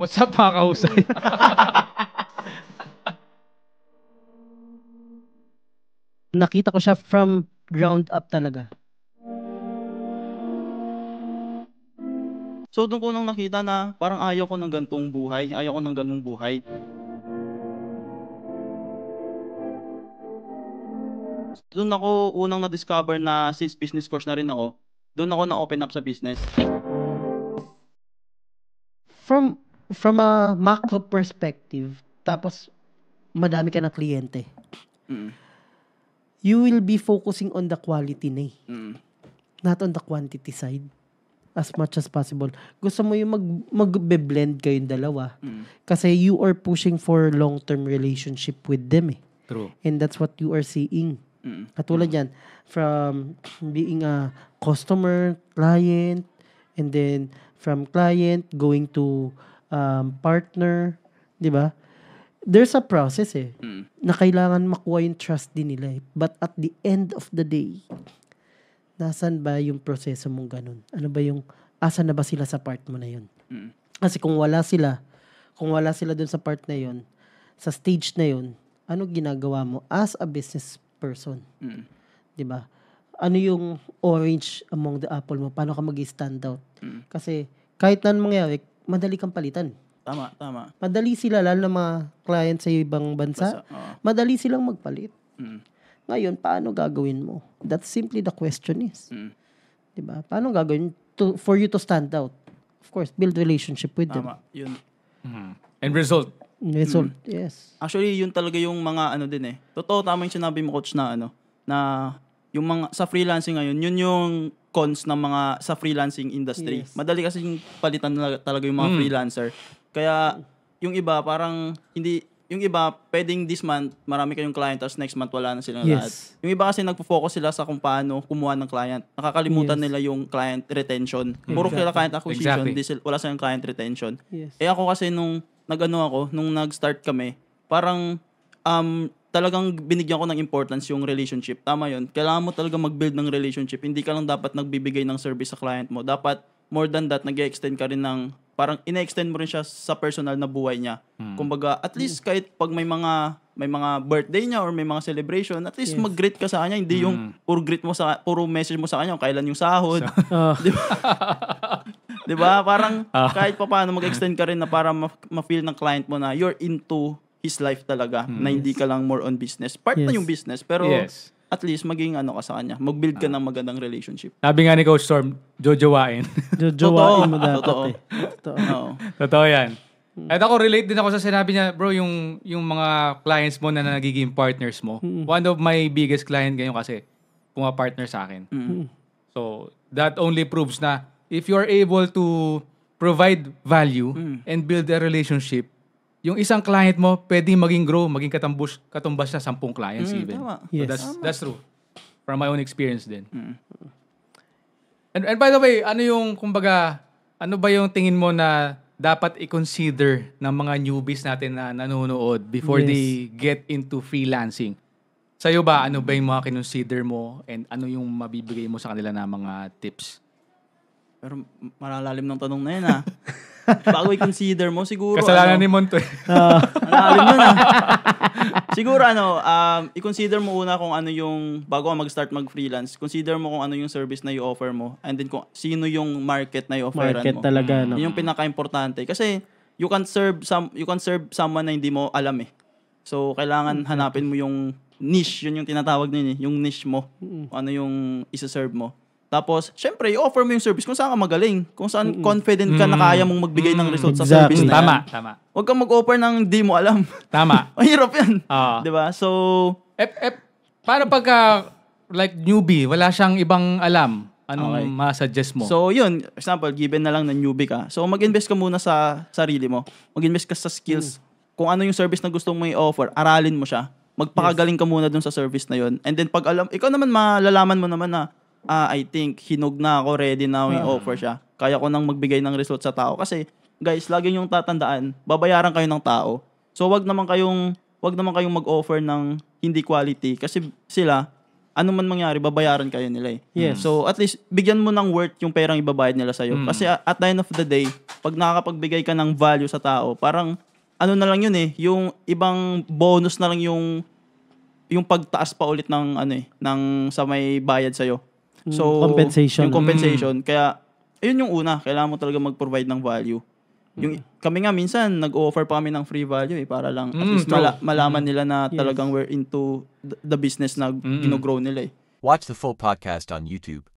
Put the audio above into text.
What's up mga kahusay? Nakita ko siya from ground up talaga. So doon ko nang nakita na parang ayaw ko ng ganitong buhay, ayaw ko ng ganung buhay. Doon ako unang na-discover na since business course na rin ako, doon ako na-open up sa business. From a macro perspective, tapos madami ka na kliyente. Mm. You will be focusing on the quality na Mm. not on the quantity side as much as possible. Gusto mo yung magbe-blend kayong dalawa. Mm. Kasi you are pushing for long-term relationship with them True. And that's what you are seeing. Mm. Katulad yan, from being a customer, client, and then from client going to partner, di ba? There's a process na kailangan makuha yung trust din nila But at the end of the day, nasan ba yung proseso mong ganun? Ano ba yung, asan na ba sila sa part mo na yun? Mm. Kasi kung wala sila dun sa part na yun, sa stage na yun, ano ginagawa mo as a business person? Mm. Di ba? Ano yung orange among the apple mo? Paano ka mag-stand out? Mm. Kasi kahit na mangyari, madali kang palitan. Tama. Madali sila, lalo na mga client sa ibang bansa, madali silang magpalit. Mm. Ngayon, paano gagawin mo? That's simply the question is. Mm. Diba? Paano gagawin for you to stand out? Of course, build relationship with them. Tama, yun. And result. Result, yes. Actually, yun talaga yung mga ano din Totoo, tama yung sinabi mo, coach, na na yung mga sa freelancing ngayon, yun yung cons ng mga sa freelancing industry. Yes. Madali kasi palitan talaga yung mga freelancer. Kaya yung iba parang hindi, yung iba pwedeng this month marami kayong client tapos next month wala na silang lahat. Yung iba kasi nagfo-focus sila sa kung paano kumuha ng client. Nakakalimutan nila yung client retention. Puro sila client acquisition, wala silang client retention. Yes. Ako kasi nung nag-start kami, parang talagang binigyan ko ng importance yung relationship. Tama yun. Kailangan mo talaga mag-build ng relationship. Hindi ka lang dapat nagbibigay ng service sa client mo. Dapat more than that, nag-extend ka rin ng, parang ina-extend mo rin siya sa personal na buhay niya. Kumbaga, at least kahit pag may mga birthday niya or may mga celebration, at least mag-greet ka sa kanya. Hindi yung puro message mo sa kanya kung kailan yung sahod. Di ba? Di ba? Parang kahit pa paano mag-extend ka rin na para ma-feel ng client mo na you're into his life talaga, na hindi ka lang more on business. Part na yung business, pero at least maging ano ka sa kanya. Mag-build ka ng magandang relationship. Sabi nga ni Coach Storm, jojowain. Jojowain mo dapat Totoo. Totoo yan. At ako, relate din ako sa sinabi niya, bro, yung mga clients mo na nagiging partners mo. One of my biggest client ngayon kasi, partner sa akin. So, that only proves na if you are able to provide value and build a relationship, yung isang client mo, pwedeng maging katumbas na 10 clients even. Tama. Yes. So that's true. From my own experience din. And by the way, ano ba yung tingin mo na dapat i-consider ng mga newbies natin na nanonood before they get into freelancing? Sa'yo ba, ano ba yung mga kinonsider mo and ano yung mabibigay mo sa kanila na mga tips? Pero malalalim ng tanong na yun Bago i-consider mo, siguro Kasalanan ni Monto malalim yun Siguro i-consider mo una kung ano yung, bago ka mag-start mag-freelance, consider mo kung ano yung service na i-offer mo and then kung sino yung market na i-offeran mo. Market talaga, no? Yun yung pinaka-importante. Kasi you can serve someone na hindi mo alam So, kailangan hanapin mo yung niche. Yun yung tinatawag nila yung niche mo. Kung ano yung isa-serve mo. Tapos, syempre, i-offer mo yung service kung saan ka magaling. Kung saan confident ka na kaya mong magbigay ng result sa service na yan. Tama. Huwag kang mag-offer ng hindi mo alam. Tama. Mahirap yan. Diba? So, paano pagka, like, newbie, wala siyang ibang alam? Anong ma-suggest mo? So, yun. Example, given na lang na newbie ka. So, mag-invest ka muna sa sarili mo. Mag-invest ka sa skills. Kung ano yung service na gusto mong i-offer, aralin mo siya. Magpakagaling ka muna dun sa service na yun. And then, pag ikaw naman malalaman mo naman na, I think hinog na ako, ready na akong i-offer siya. Kaya ko nang magbigay ng result sa tao. Kasi, guys, lagi yung tatandaan, babayaran kayo ng tao. So, wag naman kayong mag-offer ng hindi quality. Kasi sila, ano man mangyari, babayaran kayo nila eh. Yes. So, at least, bigyan mo ng worth yung perang ibabayad nila sa'yo. Kasi at the end of the day, pag nakakapagbigay ka ng value sa tao, parang, ano na lang yun eh, yung ibang bonus na lang yung pagtaas pa ulit ng, sa may bayad sa'yo. So, Compensation. Yung compensation. Kaya, ayun yung una, kailangan mo talaga mag-provide ng value. Yung kami nga minsan nag-offer pa kami ng free value para lang at least malaman nila na talagang we're into the business na gino-grow nila eh. Watch the full podcast on YouTube.